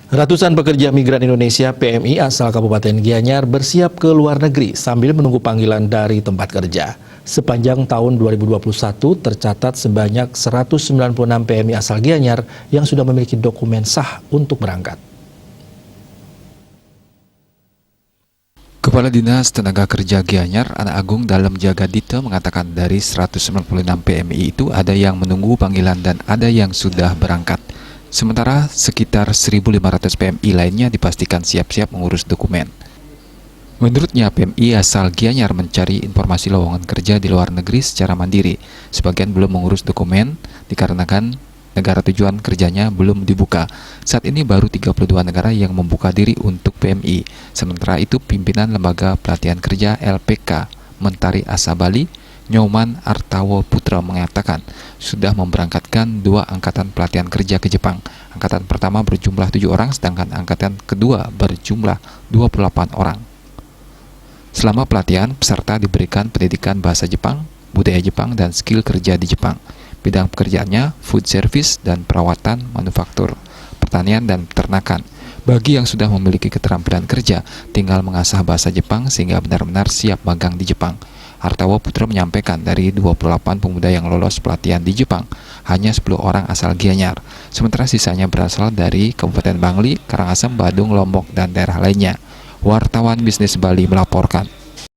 Ratusan pekerja migran Indonesia (PMI) asal Kabupaten Gianyar bersiap ke luar negeri sambil menunggu panggilan dari tempat kerja. Sepanjang tahun 2021 tercatat sebanyak 196 PMI asal Gianyar yang sudah memiliki dokumen sah untuk berangkat. Kepala Dinas Tenaga Kerja Gianyar, Ana Agung Dalem Jagadito mengatakan dari 196 PMI itu ada yang menunggu panggilan dan ada yang sudah berangkat. Sementara sekitar 1.500 PMI lainnya dipastikan siap-siap mengurus dokumen. Menurutnya, PMI asal Gianyar mencari informasi lowongan kerja di luar negeri secara mandiri. Sebagian belum mengurus dokumen dikarenakan negara tujuan kerjanya belum dibuka. Saat ini baru 32 negara yang membuka diri untuk PMI. Sementara itu, pimpinan Lembaga Pelatihan Kerja LPK Mentari Asa Bali, Nyoman Artawo Putra mengatakan sudah memberangkatkan 2 angkatan pelatihan kerja ke Jepang. Angkatan pertama berjumlah 7 orang, sedangkan angkatan kedua berjumlah 28 orang. Selama pelatihan, peserta diberikan pendidikan bahasa Jepang, budaya Jepang, dan skill kerja di Jepang. Bidang pekerjaannya food service dan perawatan manufaktur, pertanian dan peternakan. Bagi yang sudah memiliki keterampilan kerja, tinggal mengasah bahasa Jepang sehingga benar-benar siap magang di Jepang. Artawo Putra menyampaikan dari 28 pemuda yang lolos pelatihan di Jepang, hanya 10 orang asal Gianyar, sementara sisanya berasal dari Kabupaten Bangli, Karangasem, Badung, Lombok, dan daerah lainnya. Wartawan Bisnis Bali melaporkan.